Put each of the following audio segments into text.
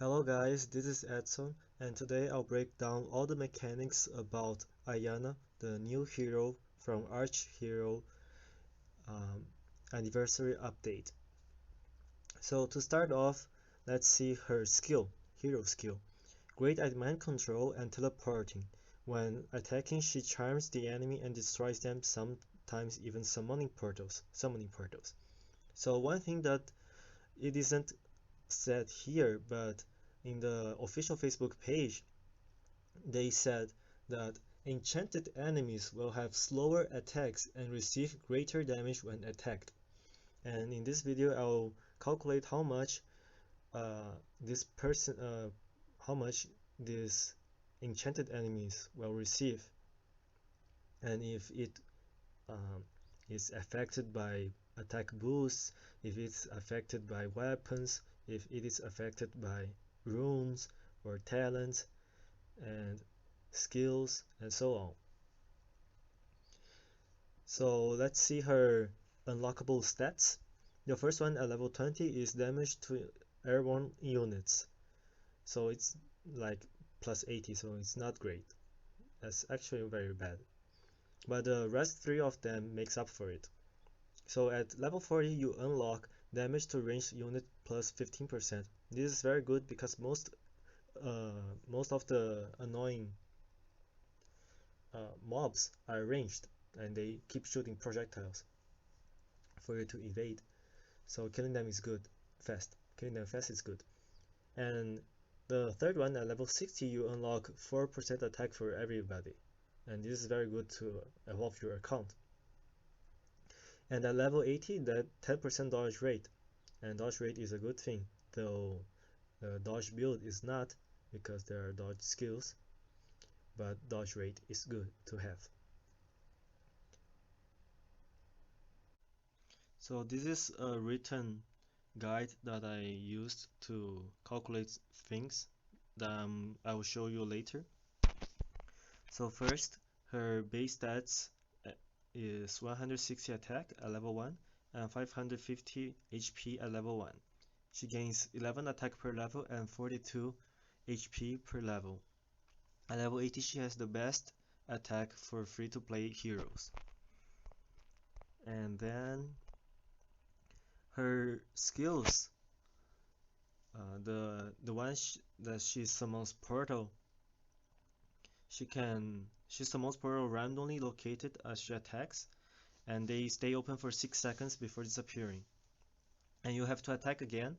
Hello guys, this is Edson, and today I'll break down all the mechanics about Ayana, the new hero from ARCHERO um, anniversary update. So to start off, let's see her hero skill. Great at mind control and teleporting. When attacking, she charms the enemy and destroys them, sometimes even summoning portals. So one thing that it isn't said here, but in the official Facebook page, they said that enchanted enemies will have slower attacks and receive greater damage when attacked. And in this video, I'll calculate uh, this person, how much these enchanted enemies will receive, and if it um, is affected by attack boosts, if it's affected by weapons, if it is affected by runes or talents and skills and so on. So let's see her unlockable stats. The first one at level 20 is damage to airborne units. So it's like plus 80, so it's not great. That's actually very bad. But the rest three of them makes up for it. So at level 40 you unlock damage to ranged unit plus 15%. This is very good because most of the annoying mobs are ranged and they keep shooting projectiles for you to evade. So killing them is good, fast. Killing them fast is good. And the third one at level 60 you unlock 4% attack for everybody. And this is very good to evolve your account. And at level 80 that 10% dodge rate. And dodge rate is a good thing, though the dodge build is not because there are dodge skills, but dodge rate is good to have. So this is a written guide that I used to calculate things that I will show you later. So first, her base stats uh, is 160 attack at level 1 and 550 HP at level 1. She gains 11 attack per level and 42 HP per level. At level 80 she has the best attack for free-to-play heroes. And then her skills, the one that she summons portal, she summons portal randomly located as she attacks, and they stay open for 6 seconds before disappearing. And you have to attack again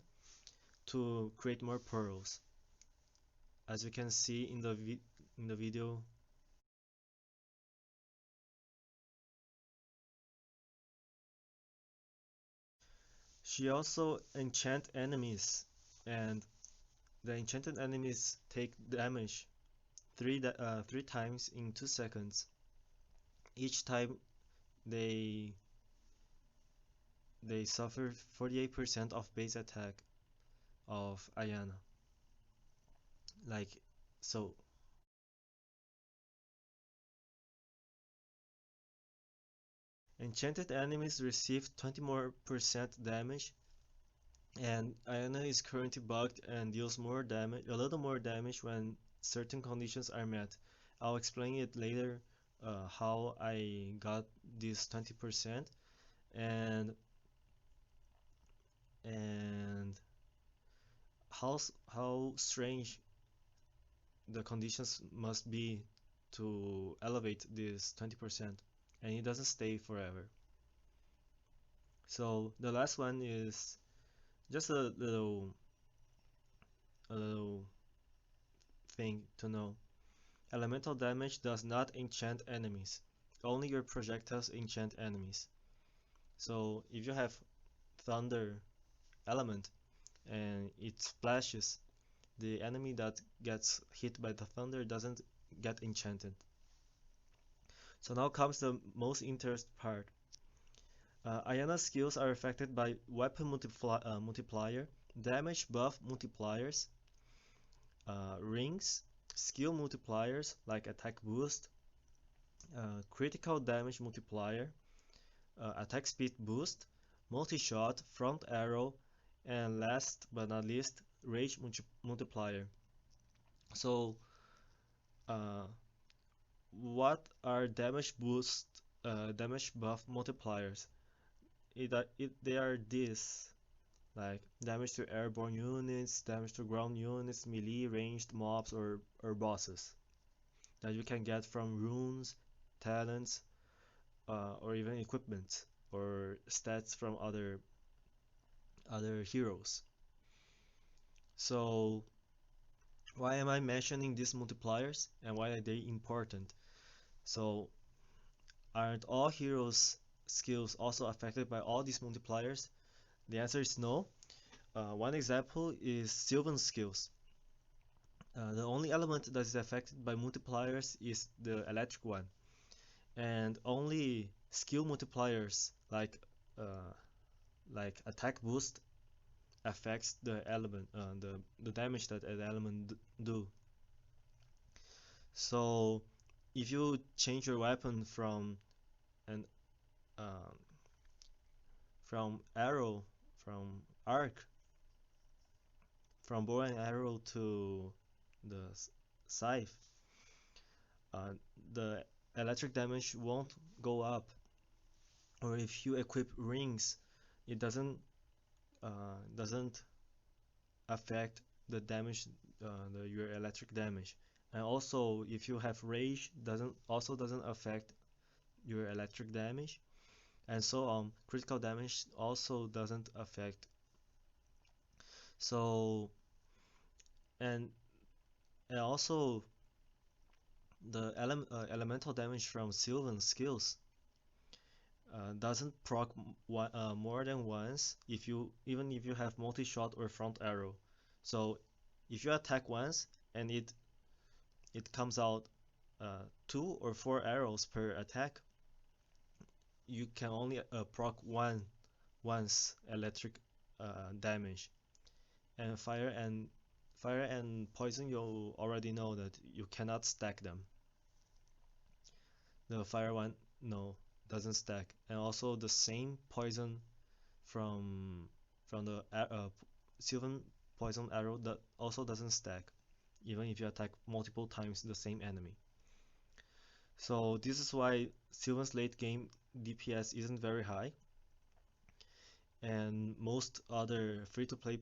to create more portals. As you can see in the video. She also enchant enemies, and the enchanted enemies take damage three times in 2 seconds. Each time they they suffer 48% of base attack of Ayana. Like so. Enchanted enemies receive 20 more percent damage, and Ayana is currently bugged and deals more damage, a little more damage when certain conditions are met. I'll explain it later how I got this 20% and and how strange the conditions must be to elevate this 20%, and it doesn't stay forever. So the last one is just a little thing to know. Elemental damage does not enchant enemies. Only your projectiles enchant enemies. So if you have thunder element and it splashes, the enemy that gets hit by the thunder doesn't get enchanted. So now comes the most interesting part. Ayana's skills are affected by weapon multiplier, damage buff multipliers, rings, skill multipliers like attack boost, critical damage multiplier, attack speed boost, multi-shot, front arrow, and last but not least, rage multiplier. So, uh, what are damage buff multipliers? They are this, like damage to airborne units, damage to ground units, melee, ranged mobs, or bosses that you can get from runes, talents, or even equipment or stats from other heroes. So why am I mentioning these multipliers and why are they important? So aren't all heroes' skills also affected by all these multipliers? The answer is no. One example is Sylvan's skills. The only element that is affected by multipliers is the electric one, and only skill multipliers uh, like attack boost affects the element, the damage that an element do. So if you change your weapon an um, from arrow from arc from bow and arrow to the scythe, uh, the electric damage won't go up. Or if you equip rings, it doesn't affect the damage, your electric damage. And also, if you have rage, doesn't affect your electric damage. And so on, critical damage also doesn't affect. So and and also the elemental damage from Sylvan skills doesn't proc more than once even if you have multi-shot or front arrow. So if you attack once and it comes out 2 or 4 arrows per attack, you can only proc once electric damage. And fire and poison, you already know that you cannot stack them. The fire one, no, doesn't stack. And also the same poison from the Sylvan poison arrow that also doesn't stack, even if you attack multiple times the same enemy. So this is why Sylvan's late game DPS isn't very high, and most other free-to-play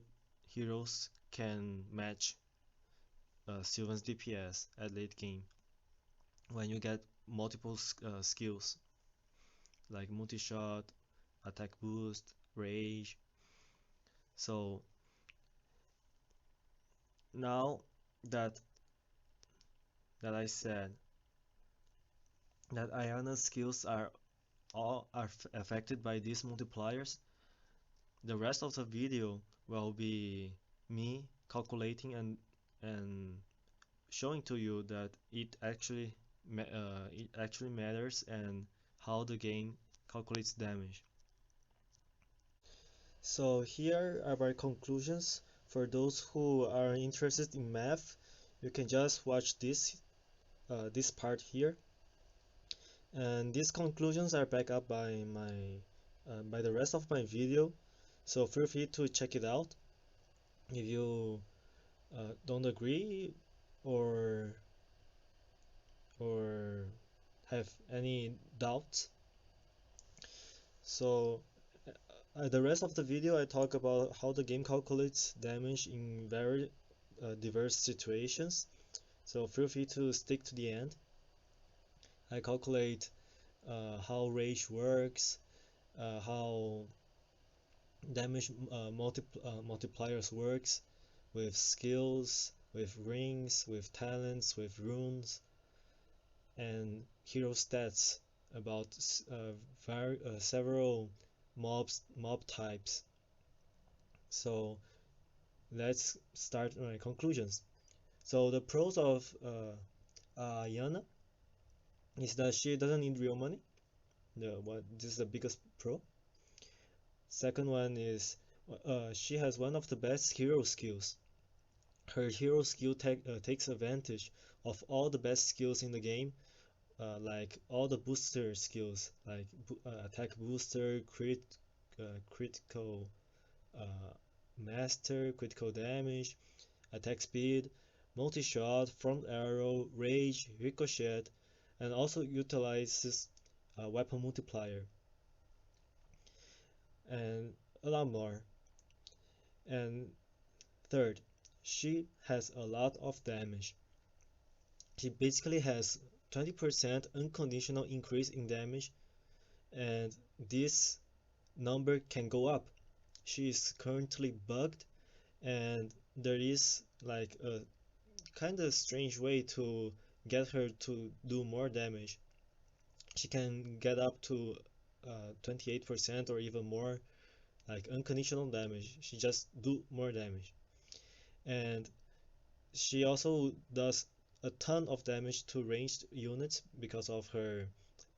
heroes can match Sylvan's DPS at late game when you get multiple skills like multi-shot, attack boost, rage. So now that I said that Ayana's skills are affected by these multipliers, the rest of the video will be me calculating and showing to you that it actually matters and how the game calculates damage. So here are my conclusions. For those who are interested in math, you can just watch this part here. And these conclusions are backed up by by the rest of my video. So feel free to check it out if you don't agree or or have any doubts. So the rest of the video I talk about how the game calculates damage in very diverse situations. So feel free to stick to the end. I calculate how rage works, how damage multipliers works with skills, with rings, with talents, with runes, and hero stats about several mob types. So let's start my conclusions. So the pros of Ayana is that she doesn't need real money. This is the biggest pro. Second one is she has one of the best hero skills. Her hero skill takes advantage of all the best skills in the game, like all the booster skills, like attack booster, critical, uh, master, critical damage, attack speed, multi-shot, front arrow, rage, ricochet, and also utilizes weapon multiplier and a lot more. And third, she has a lot of damage. She basically has 20% unconditional increase in damage, and this number can go up. She is currently bugged, and there is like a kind of strange way to get her to do more damage. She can get up to 28% or even more, like unconditional damage. She just do more damage, and she also does a ton of damage to ranged units because of her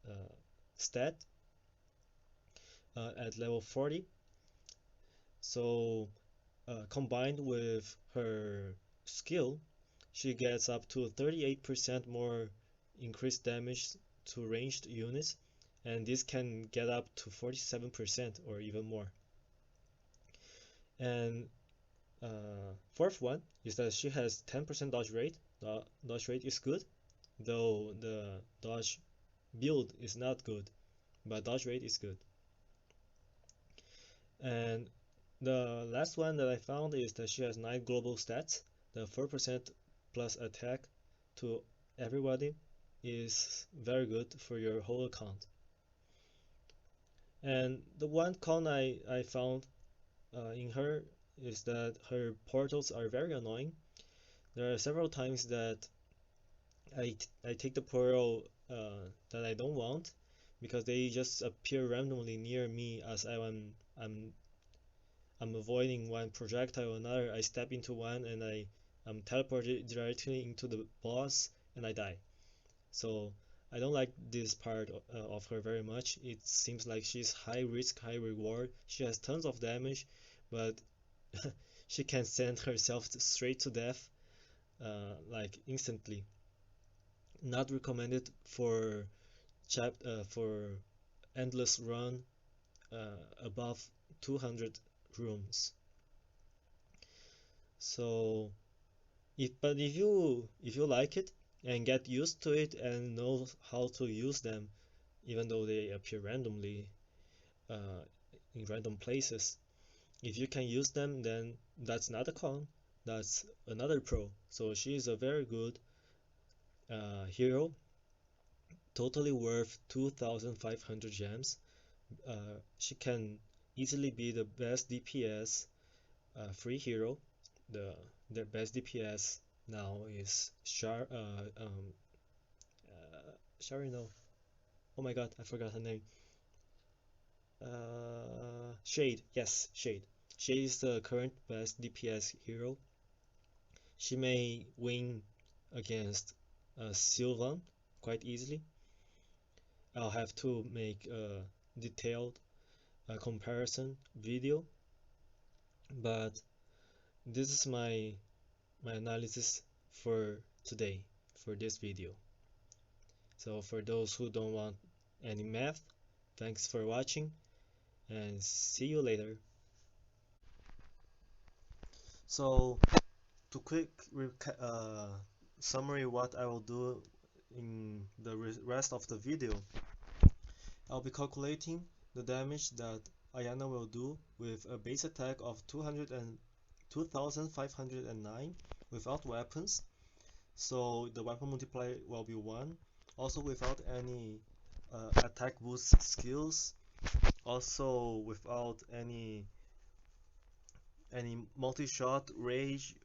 uh, stat at level 40. So combined with her skill, she gets up to 38% more increased damage to ranged units, and this can get up to 47% or even more. And fourth one is that she has 10% dodge rate. The dodge rate is good, though the dodge build is not good, but dodge rate is good. And the last one that I found is that she has 9 global stats. The 4% plus attack to everybody is very good for your whole account. And the one con I found in her is that her portals are very annoying. There are several times that I take the portal that I don't want because they just appear randomly near me as I'm avoiding one projectile or another. I step into one and I'm teleported directly into the boss and I die. So I don't like this part of her very much. It seems like she's high risk, high reward. She has tons of damage, but she can send herself straight to death, like instantly. Not recommended for for endless run above 200 rooms. So if you like it and get used to it and know how to use them, even though they appear randomly uh, in random places, if you can use them, then that's not a con. That's another pro. So she is a very good hero, totally worth 2,500 gems. She can easily be the best DPS free hero. The the best DPS now is Shari, no. Oh my god, I forgot her name. Shade, yes, Shade. Shade is the current best DPS hero. She may win against Sylvan quite easily. I'll have to make a detailed comparison video, but this is my analysis for today for this video. So for those who don't want any math, thanks for watching and see you later. So to quick summary what I will do in the rest of the video, I'll be calculating the damage that Ayana will do with a base attack of 2,509 without weapons. So the weapon multiplier will be 1. Also without any attack boost skills. Also without any multi-shot, rage,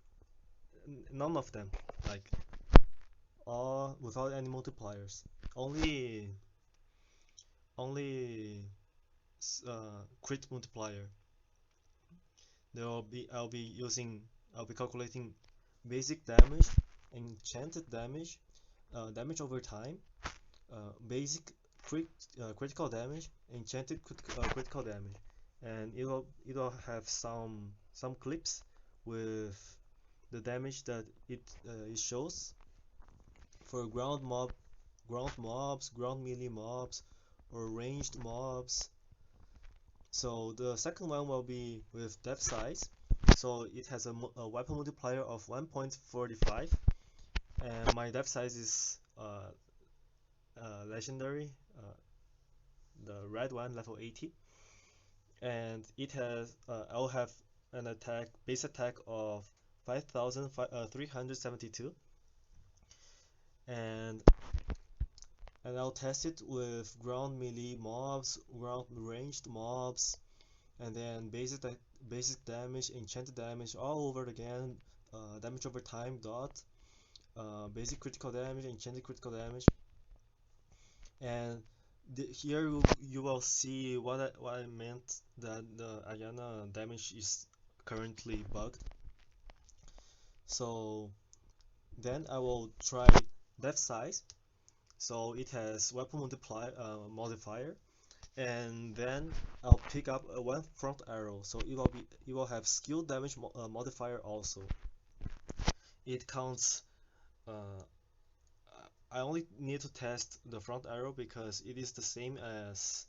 none of them. Like all without any multipliers. Only crit multiplier. I'll be calculating basic damage, enchanted damage, damage over time, basic critical damage, enchanted critical damage, and it'll have some clips with the damage that it shows for ground mobs, ground melee mobs, or ranged mobs. So the second one will be with depth size. So it has a weapon multiplier of 1.45, and my depth size is legendary, the red one, level 80, and it has I'll have an base attack of 5,372, and I'll test it with ground melee mobs, ground ranged mobs, and then basic damage, enchanted damage, all over again, damage over time dot, basic critical damage, enchanted critical damage, and here you will see what I meant that the Ayana damage is currently bugged. So then I will try depth size. So it has weapon modifier, and then I'll pick up one front arrow. So it will have skill damage modifier also. It counts. Uh, I only need to test the front arrow because it is the same as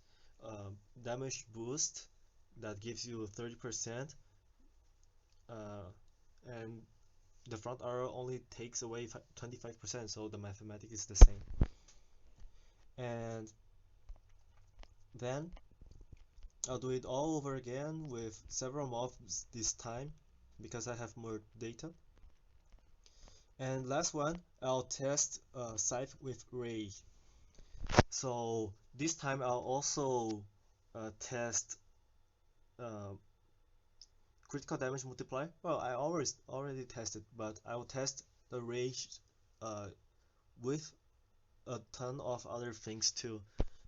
damage boost that gives you 30%, and the front arrow only takes away 25%, so the mathematics is the same. And then I'll do it all over again with several mobs this time because I have more data. And last one, I'll test Scythe with Ray. So this time I'll also test uh, critical damage multiplier. Well, I already tested, but I will test the rage with a ton of other things too.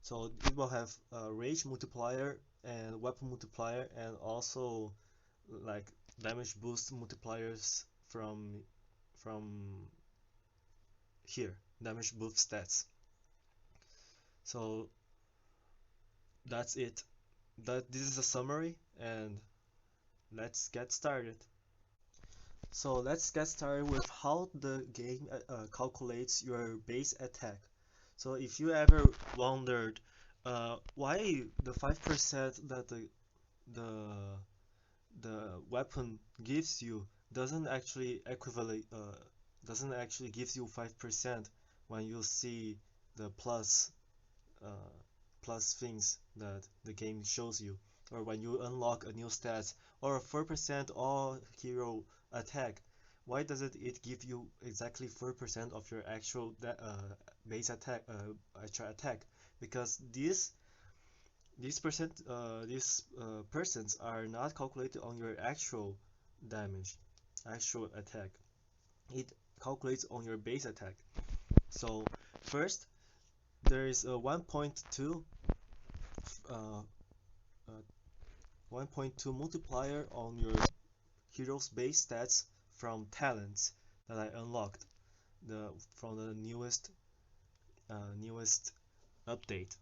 So it will have rage multiplier and weapon multiplier, and also like damage boost multipliers from here, damage boost stats. So that's it. This is a summary, and let's get started. So let's get started with how the game calculates your base attack. So if you ever wondered why the 5% that the the weapon gives you doesn't actually gives you 5% when you see the uh, plus things that the game shows you, or when you unlock a new stats, or a 4% all hero attack. Why doesn't it give you exactly 4% of your actual base attack, extra attack? Because these percents are not calculated on your actual damage, actual attack. It calculates on your base attack. So first, there is a 1.2 uh, 1.2 multiplier on your hero's base stats from talents that I unlocked from the newest update.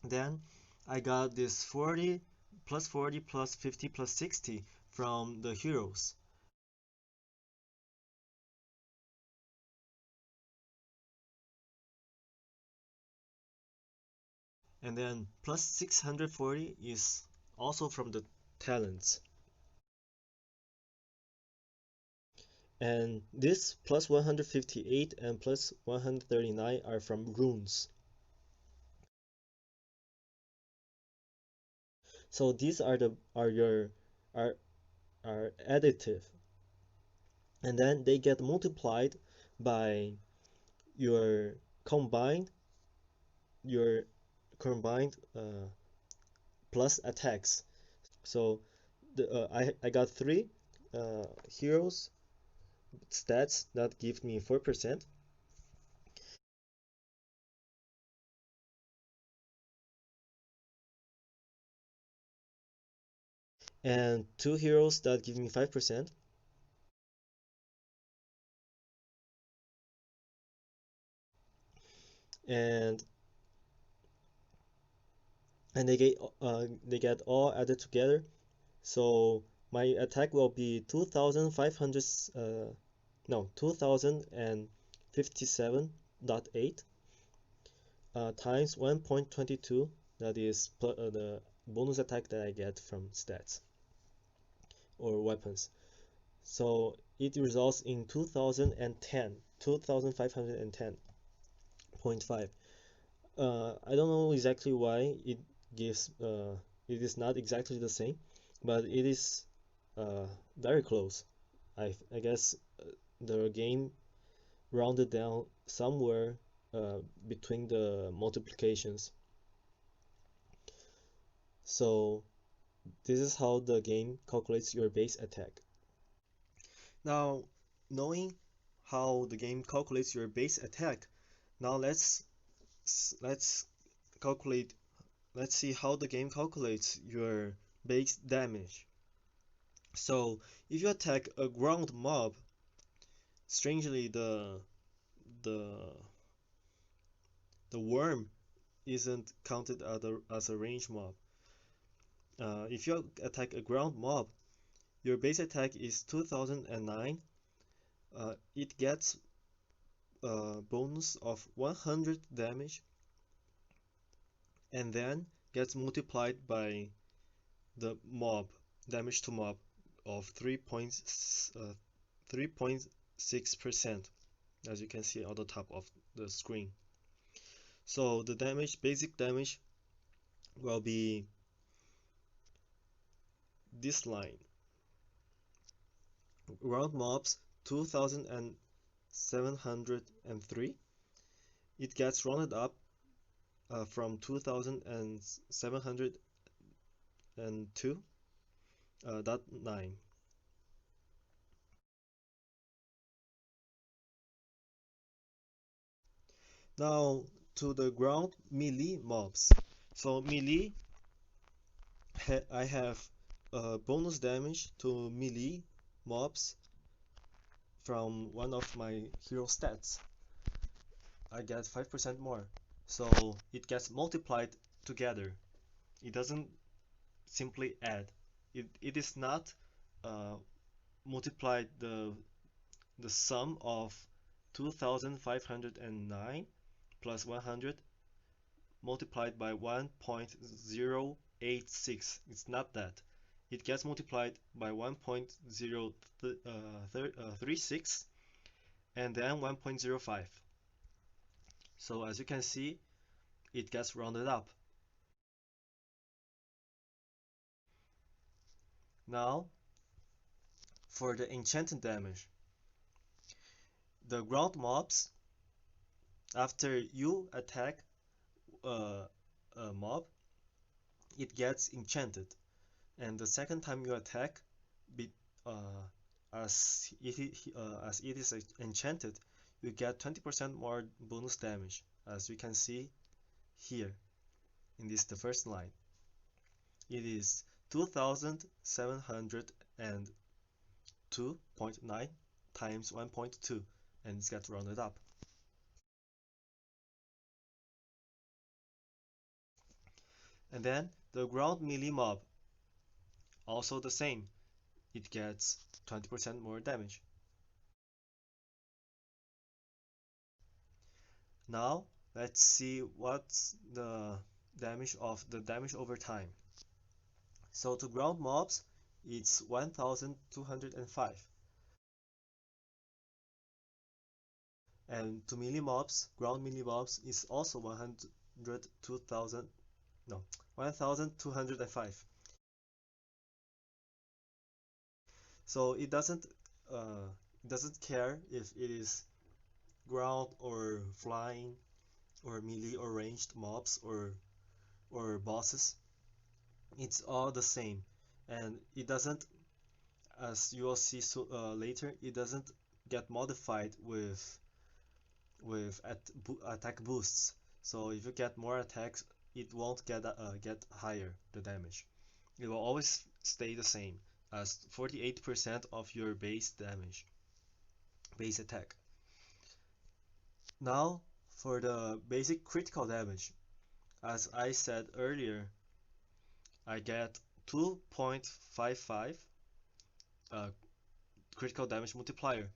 Then I got this 40 plus 50 plus 60 from the heroes. And then plus 640 is also from the talents. And this plus 158 and plus 139 are from runes. So these are are additive, and then they get multiplied by your combined your combined plus attacks. So I got three heroes stats that give me 4%, and two heroes that give me 5%, and and they get all added together. So my attack will be 2,500 no 2057.8 times 1.22, that is the bonus attack that I get from stats or weapons. So it results in 2510.5. I don't know exactly why gives it is not exactly the same, but it is very close. I guess the game rounded down somewhere between the multiplications. So this is how the game calculates your base attack. Now, knowing how the game calculates your base attack, now let's calculate let's see how the game calculates your base damage. So, if you attack a ground mob, strangely the the worm isn't counted as a range mob. If you attack a ground mob, your base attack is 2009. It gets a bonus of 100 damage and then gets multiplied by the mob damage to mob of 3.6%, as you can see on the top of the screen. So the basic damage will be this line. Ground mobs 2703. It gets rounded up from 2702.9. Now to the ground melee mobs. So melee, I have bonus damage to melee mobs from one of my hero stats. I get 5% more. So it gets multiplied together. It doesn't simply add. It is not uh, multiplied the sum of 2509 plus 100 multiplied by 1.086. It's not that. It gets multiplied by 1.036 and then 1.05. So as you can see, it gets rounded up. Now, for the enchanted damage. The ground mobs, after you attack a mob, it gets enchanted. And the second time you attack, be, uh, as it is enchanted, you get 20% more bonus damage, as we can see here in the first line. It is 2702.9 times 1.2, and it gets rounded up. And then the ground melee mob, also the same. It gets 20% more damage. Now let's see what's the damage over time. So to ground mobs, it's 1205. And to melee mobs, ground melee mobs is also 102,000, no, 1205. So it doesn't care if it is ground or flying or melee or ranged mobs or bosses. It's all the same, and it doesn't, as you will see later, it doesn't get modified with attack boosts. So if you get more attacks, it won't get higher the damage. It will always stay the same as 48% of your base damage, base attack. Now for the basic critical damage. As I said earlier, I get 2.55 uh, critical damage multiplier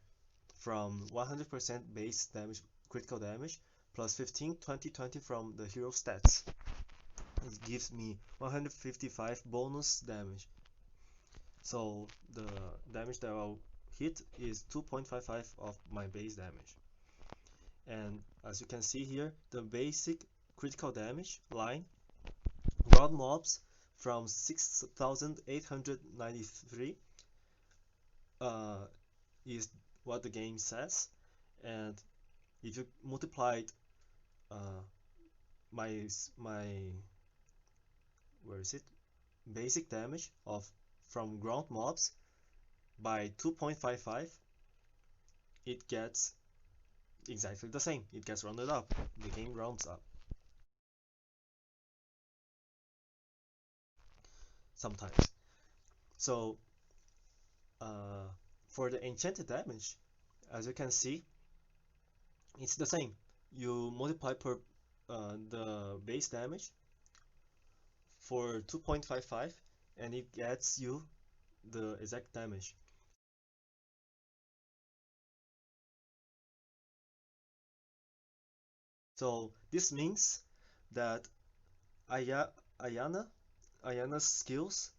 from 100% base damage critical damage plus 15, 20, 20 from the hero stats. it gives me 155 bonus damage. So the damage that I'll hit is 2.55 of my base damage. And as you can see here, the basic critical damage line, ground mobs from 6,893 is what the game says. And if you multiplied uh, my where is it basic damage of from ground mobs by 2.55, it gets exactly the same. It gets rounded up. The game rounds up. Sometimes. So for the enchanted damage, as you can see, it's the same. You multiply per the base damage for 2.55 and it gets you the exact damage. So this means that Aya Ayana Ayana's skills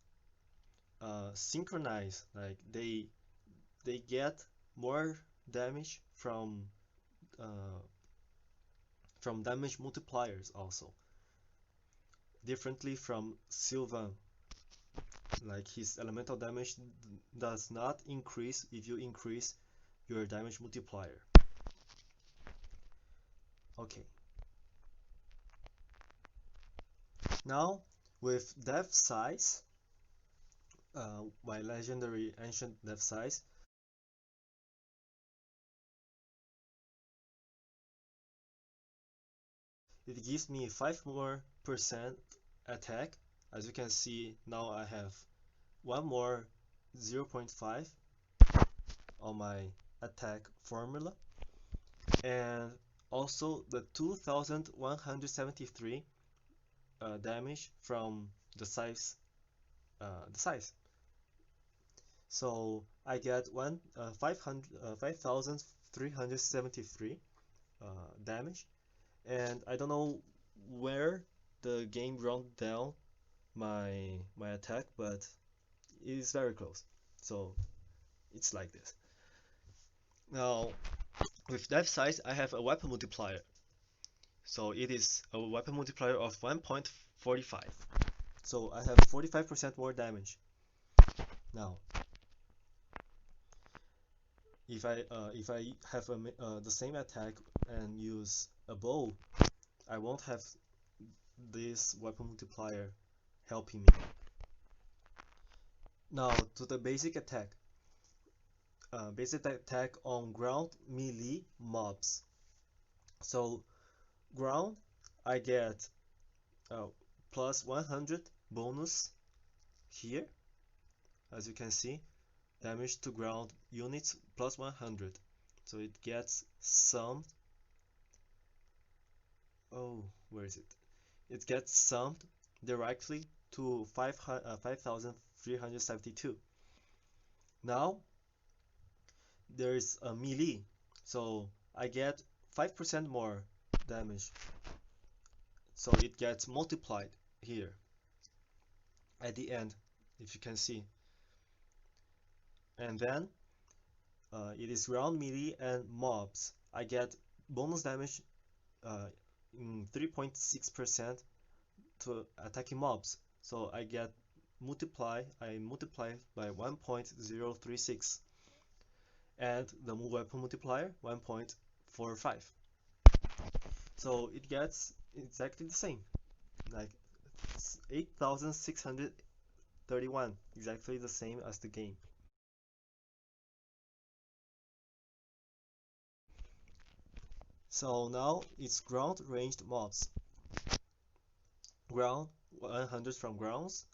synchronize, like they get more damage from damage multipliers also, differently from Sylvan. Like his elemental damage does not increase if you increase your damage multiplier. Okay. Now with depth size, my legendary ancient depth size, it gives me 5 more percent attack. As you can see, now I have one more 0.5 on my attack formula, and also the 2173 damage from the size. The size. So I get 5,373 damage, and I don't know where the game rounded down my attack, but it is very close. So it's like this. Now with that size, I have a weapon multiplier. So it is a weapon multiplier of 1.45. So I have 45% more damage. Now, if I have the same attack and use a bow, I won't have this weapon multiplier helping me. Now to the basic attack. Basic attack on ground melee mobs. So ground, I get plus 100 bonus here, as you can see, damage to ground units plus 100. So it gets summed. Oh, where is it? It gets summed directly to 5,372. Now there is a melee, so I get 5% more damage. So it gets multiplied here at the end, if you can see. And then it is ground melee and mobs. I get bonus damage in 3.6% to attacking mobs. So I multiply by 1.036, and the weapon multiplier 1.45. So it gets exactly the same, like 8,631, exactly the same as the game. So now it's ground ranged mobs. Ground 100 from grounds,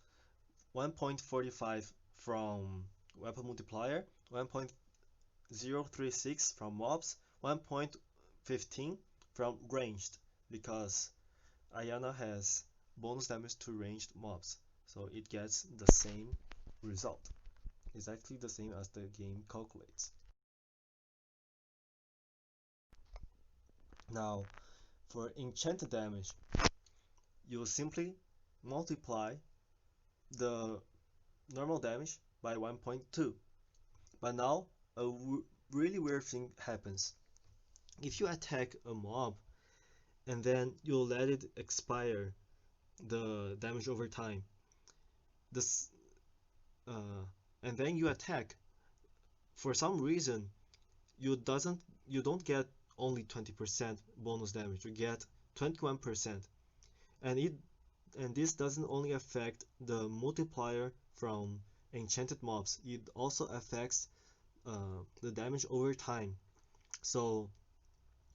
1.45 from weapon multiplier, 1.036 from mobs, 1.15 from ranged, because Ayana has bonus damage to ranged mobs, so it gets the same result, exactly the same as the game calculates. Now for enchanted damage, you simply multiply the normal damage by 1.2. But now a really weird thing happens. If you attack a mob and then you let it expire the damage over time, this and then you attack, for some reason you don't get only 20% bonus damage, you get 21%. And this doesn't only affect the multiplier from enchanted mobs, it also affects the damage over time. So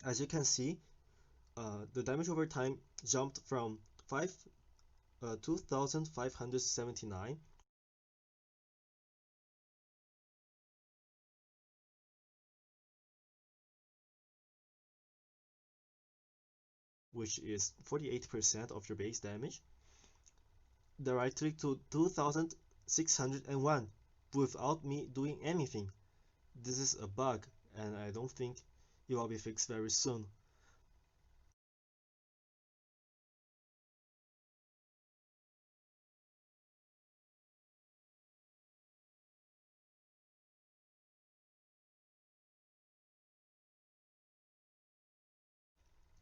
as you can see, the damage over time jumped from 2579, which is 48% of your base damage, directly to 2601 without me doing anything. This is a bug, and I don't think it will be fixed very soon.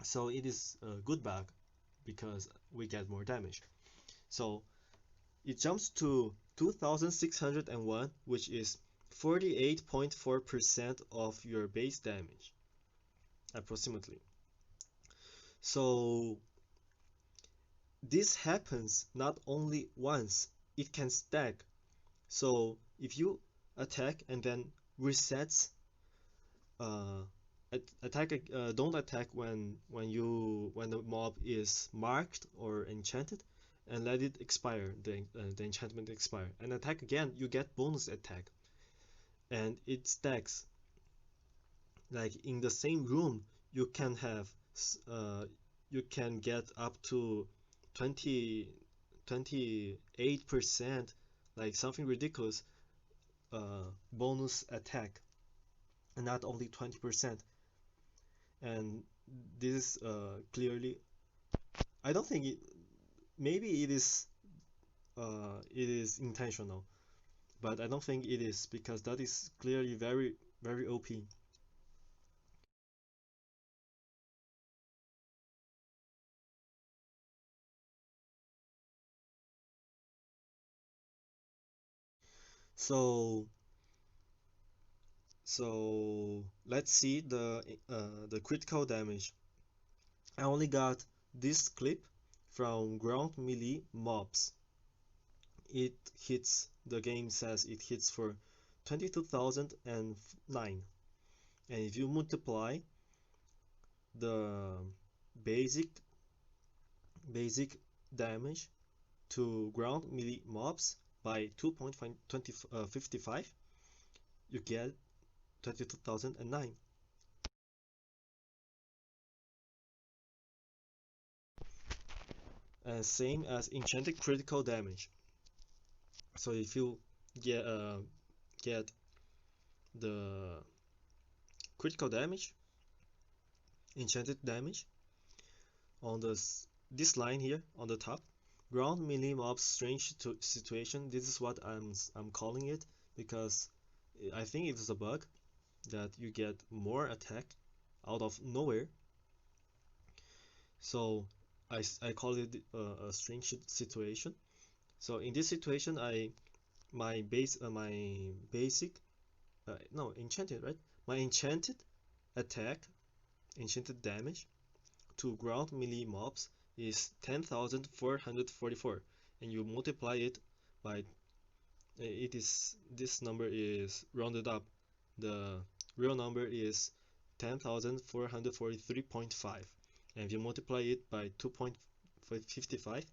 So it is a good bug because we get more damage. So it jumps to 2601, which is 48.4% of your base damage, approximately. So this happens not only once, it can stack. So if you attack and then resets, uh, don't attack when the mob is marked or enchanted, and let it expire, the enchantment expire, and attack again, you get bonus attack, and it stacks. Like in the same room, you can have you can get up to 20 28%, like something ridiculous, bonus attack, and not only 20%. And this is clearly, I don't think maybe it is intentional, but I don't think it is, because that is clearly very very OP. So let's see the critical damage. I only got this clip from ground melee mobs. It hits, the game says it hits for 22,009. And if you multiply the basic basic damage to ground melee mobs by 2.55, you get 22,009. And same as enchanted critical damage. So if you get get the critical damage, enchanted damage, on this line here on the top, ground melee mobs strange situation. This is what I'm calling it, because I think it is a bug that you get more attack out of nowhere. So I call it a strange situation. So in this situation, my basic no, enchanted, right? My enchanted attack, enchanted damage to ground melee mobs is 10,444, and you multiply it by it is this number is rounded up. The real number is 10,443.5, and if you multiply it by 2.55,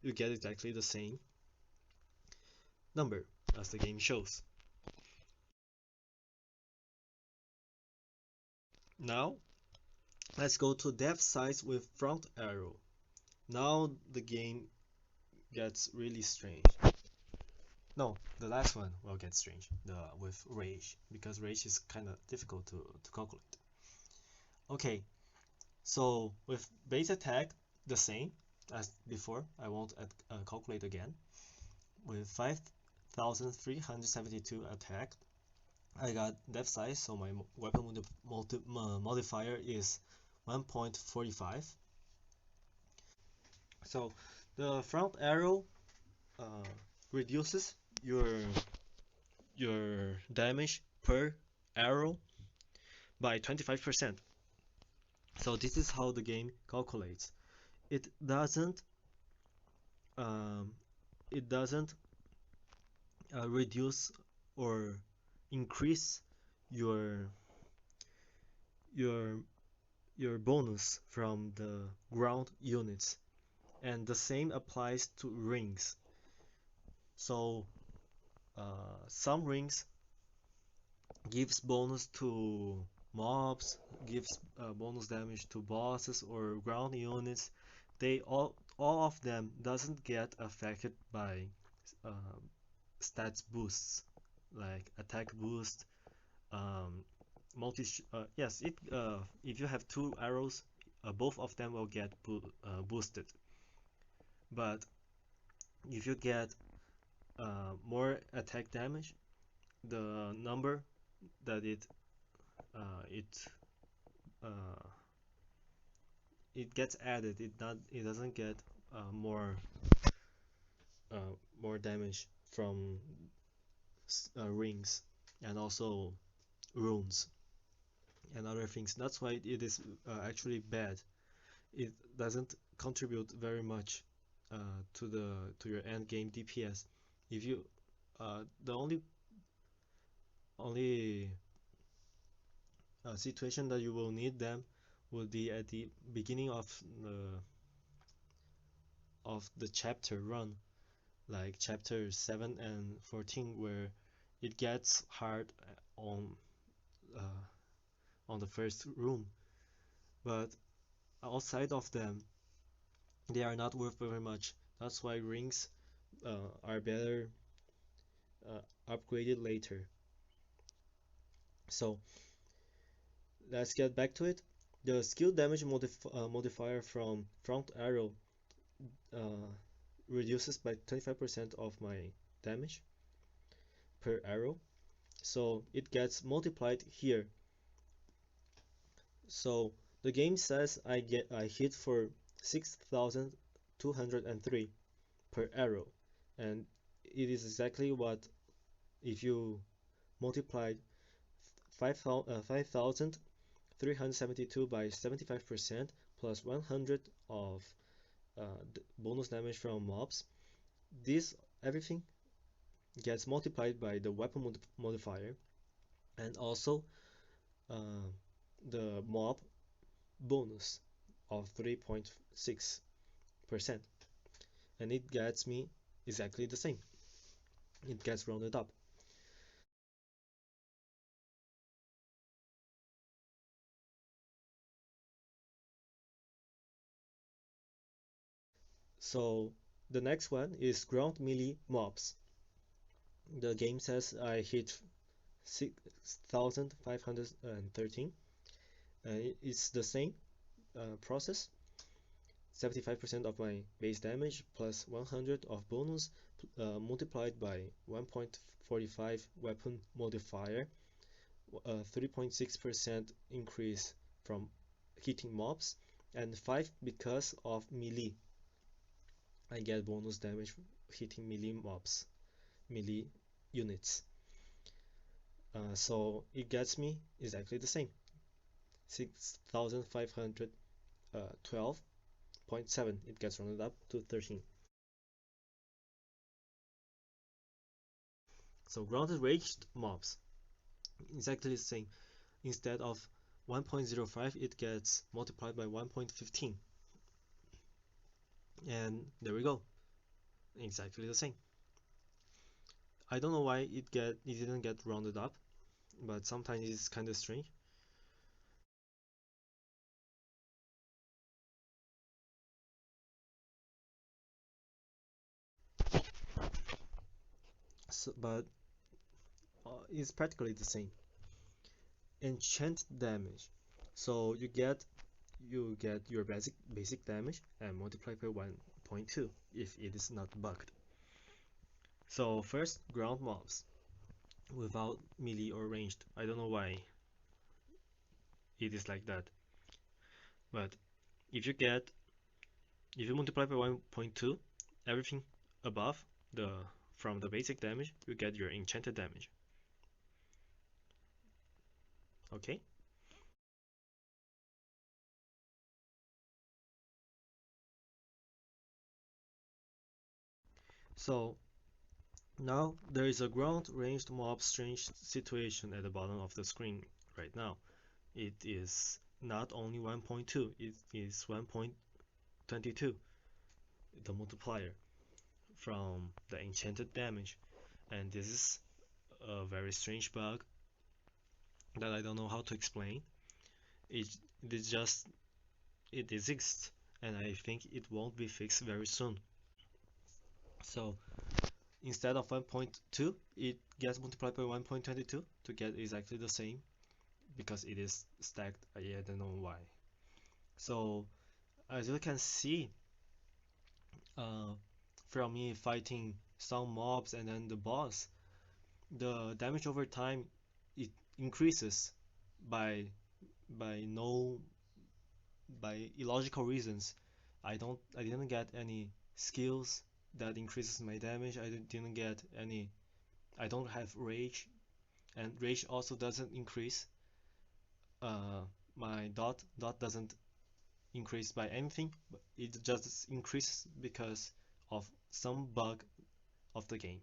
you get exactly the same number as the game shows. Now let's go to depth size with front arrow. Now the game gets really strange. No, the last one will get strange. With rage, because rage is kind of difficult to calculate. Okay, so with base attack, the same, as before, I won't calculate again. With 5,372 attack, I got depth size, so my weapon modifier is 1.45. So the front arrow uh, reduces your damage per arrow by 25%. So this is how the game calculates. It doesn't um, it doesn't reduce or increase your your your bonus from the ground units, and the same applies to rings. So some rings gives bonus to mobs, gives bonus damage to bosses or ground units. They all of them doesn't get affected by uh, stats boosts like attack boost. Yes, it if you have two arrows, both of them will get boosted. But if you get more attack damage, the number that uh, it uh, it gets added. It doesn't get uh, more more damage from rings and also runes and other things. That's why it is actually bad. It doesn't contribute very much to your end game DPS. If you the only situation that you will need them would be at the beginning of the chapter run, like chapter 7 and 14, where it gets hard uh, on the first room. But outside of them, they are not worth very much. That's why rings are better upgraded later. So let's get back to it. The skill damage modifier from front arrow uh, reduces by 25% of my damage per arrow, so it gets multiplied here. So the game says I hit for 6,203 per arrow, and it is exactly what if you multiply 5,372 by 75% plus 100 of bonus damage from mobs. This everything gets multiplied by the weapon modifier and also uh, the mob bonus of 3.6%, and it gets me exactly the same. It gets rounded up. So the next one is ground melee mobs. The game says I hit 6,513, and it's the same process. 75% of my base damage plus 100 of bonus multiplied by 1.45 weapon modifier, 3.6% increase from hitting mobs, and 5 because of melee. I get bonus damage hitting melee mobs, melee units. So it gets me exactly the same, 6,512.7. It gets rounded up to 13. So grounded ranged mobs, exactly the same. Instead of 1.05, it gets multiplied by 1.15. And there we go, exactly the same. I don't know why it didn't get rounded up, but sometimes it's kind of strange. So, but it's practically the same. Enchant damage. So you get you get your basic damage and multiply by 1.2 if it is not bugged. So first, ground mobs without melee or ranged. I don't know why it is like that, but if you get if you multiply by 1.2, everything above the from the basic damage, you get your enchanted damage. Okay? So now there is a ground ranged mob strange situation at the bottom of the screen right now. It is not only 1.2, it is 1.22, the multiplier from the enchanted damage. And this is a very strange bug that I don't know how to explain. It, it is just it exists, and I think it won't be fixed very soon. So instead of 1.2, it gets multiplied by 1.22 to get exactly the same because it is stacked. I don't know why. So as you can see, uh, from me fighting some mobs and then the boss, the damage over time it increases by by no by illogical reasons. I didn't get any skills that increases my damage. Didn't get any. I don't have rage, and rage also doesn't increase. Uh, my dot doesn't increase by anything. But it just increases because of some bug of the game.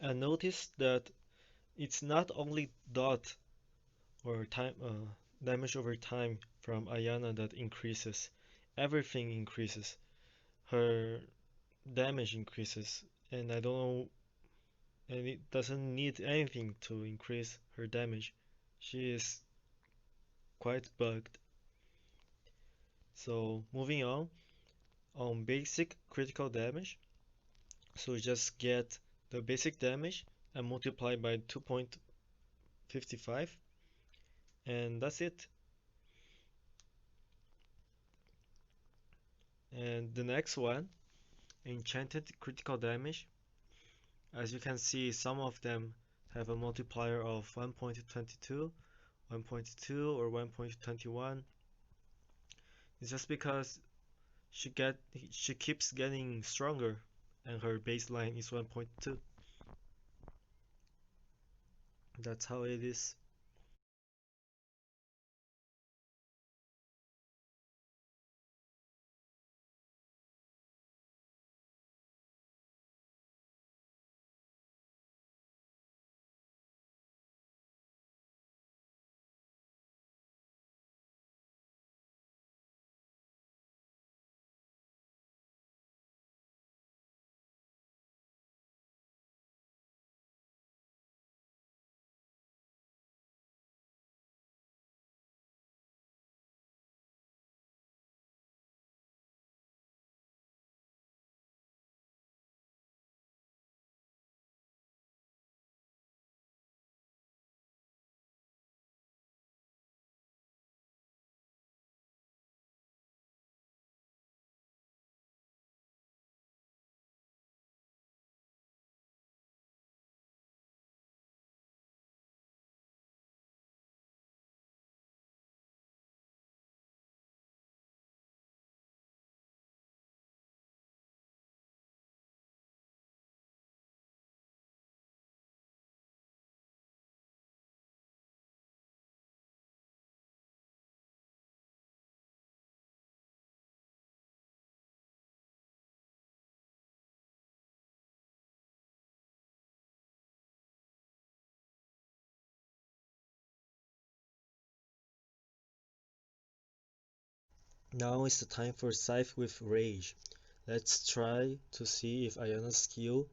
And notice that it's not only dot or time damage over time from Ayana that increases. Everything increases. Her damage increases, and I don't know, and it doesn't need anything to increase her damage. She is quite bugged. So moving on basic critical damage. So just get the basic damage and multiply by 2.55, and that's it. And the next one, enchanted critical damage. As you can see, some of them have a multiplier of 1.22, 1.2, or 1.21. It's just because she keeps getting stronger and her baseline is 1.2. That's how it is. Now is the time for Scythe with Rage. Let's try to see if Ayana's skill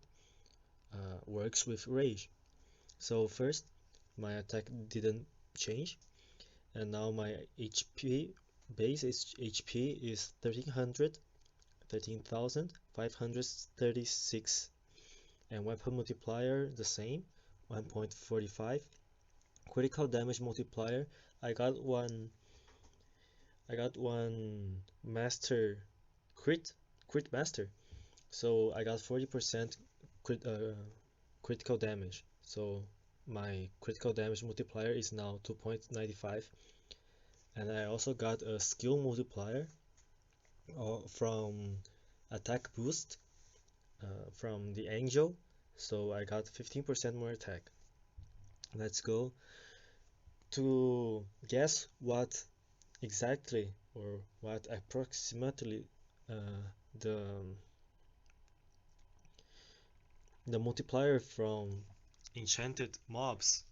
works with Rage. So first, my attack didn't change, and now my HP HP is 1300, 13,536, and weapon multiplier the same, 1.45. critical damage multiplier, I got one master crit master. So I got 40% critical damage. So my critical damage multiplier is now 2.95. And I also got a skill multiplier from attack boost from the angel. So I got 15% more attack. Let's go to guess what exactly or what approximately uh, the the multiplier from enchanted mobs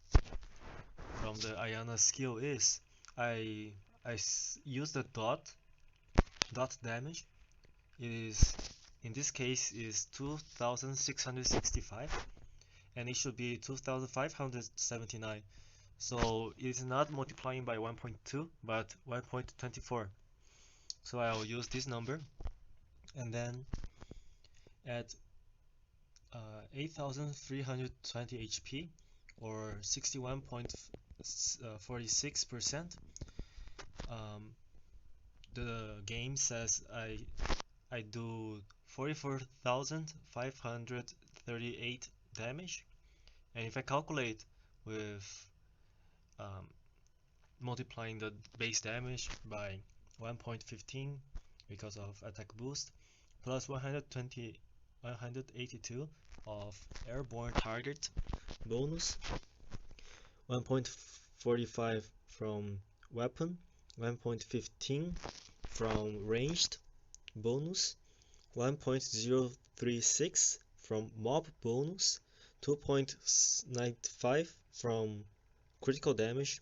from the Ayana skill is. I use the dot damage. It is in this case is 2665 and it should be 2579. So it is not multiplying by 1.2 but 1.24. So I'll use this number and then at 8320 HP or 61.46%. The game says I do 44,538 damage, and if I calculate with um, multiplying the base damage by 1.15 because of attack boost plus 182 of airborne target bonus, 1.45 from weapon, 1.15 from ranged bonus, 1.036 from mob bonus, 2.95 from critical damage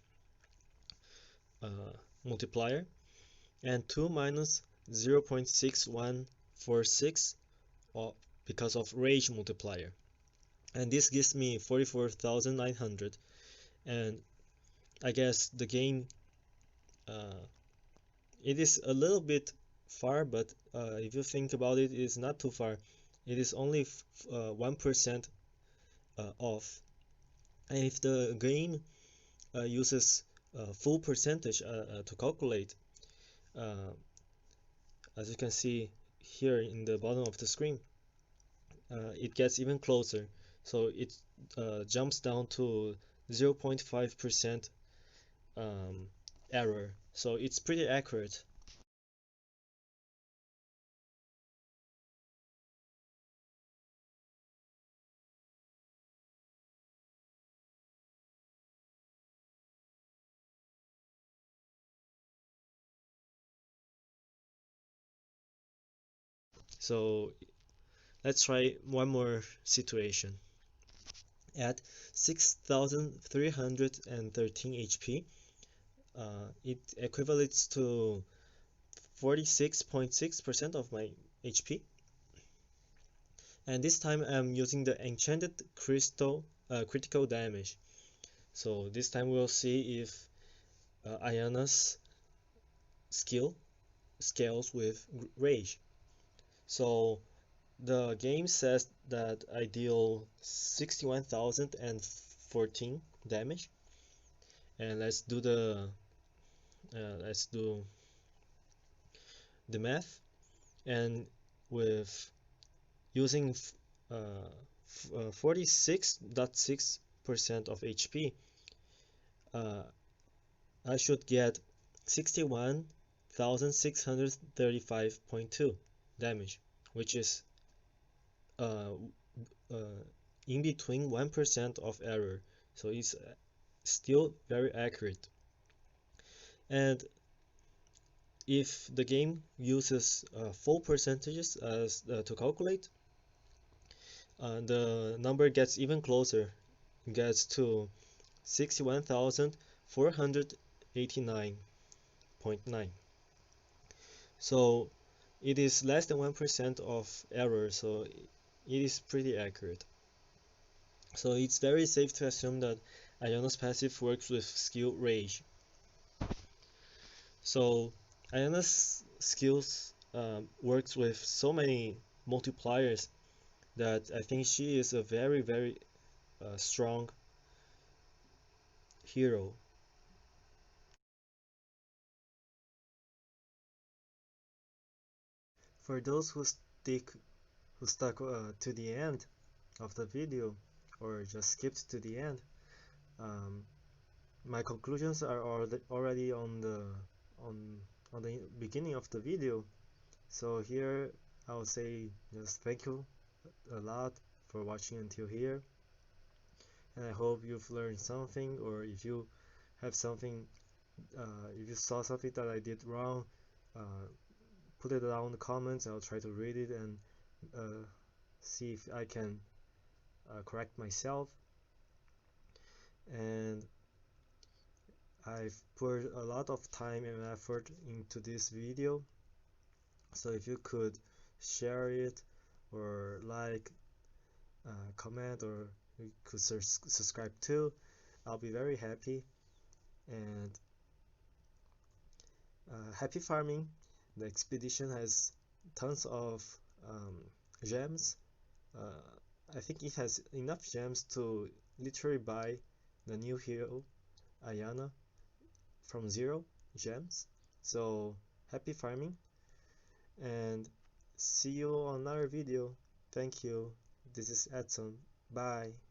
multiplier, and 2 minus 0.6146 because of rage multiplier. And this gives me 44,900. And I guess the game it is a little bit far, but if you think about it, it is not too far. It is only 1% off. And if the game uses full percentage to calculate, uh, as you can see here in the bottom of the screen, it gets even closer. So it jumps down to 0.5% error. So it's pretty accurate. So let's try one more situation. At 6,313 HP, it equivalates to 46.6% of my HP. And this time I'm using the enchanted critical damage. So this time we'll see if Ayana's skill scales with rage. So the game says that I deal 61,014 damage, and let's do the math. And with using 46.6% of HP, I should get 61,635.2 damage, which is uh, uh, in between 1% of error. So it's still very accurate. And if the game uses full percentages as to calculate, the number gets even closer. It gets to 61,489.9. So it is less than 1% of error, so it is pretty accurate. So it's very safe to assume that Ayana's passive works with skill Rage. So Ayana's skills works with so many multipliers that I think she is a very strong hero. For those who stuck to the end of the video or just skipped to the end, um, my conclusions are already on on the beginning of the video. So here I would say just thank you a lot for watching until here, and I hope you've learned something, or if you have something, if you saw something that I did wrong, uh, put it down in the comments. I'll try to read it and uh, see if I can correct myself. And I've put a lot of time and effort into this video, so if you could share it or like, comment, or you could subscribe too, I'll be very happy. And happy farming. The expedition has tons of um, gems. uh, I think it has enough gems to literally buy the new hero Ayana from 0 gems. So happy farming, and see you on another video. Thank you. This is Edson. Bye.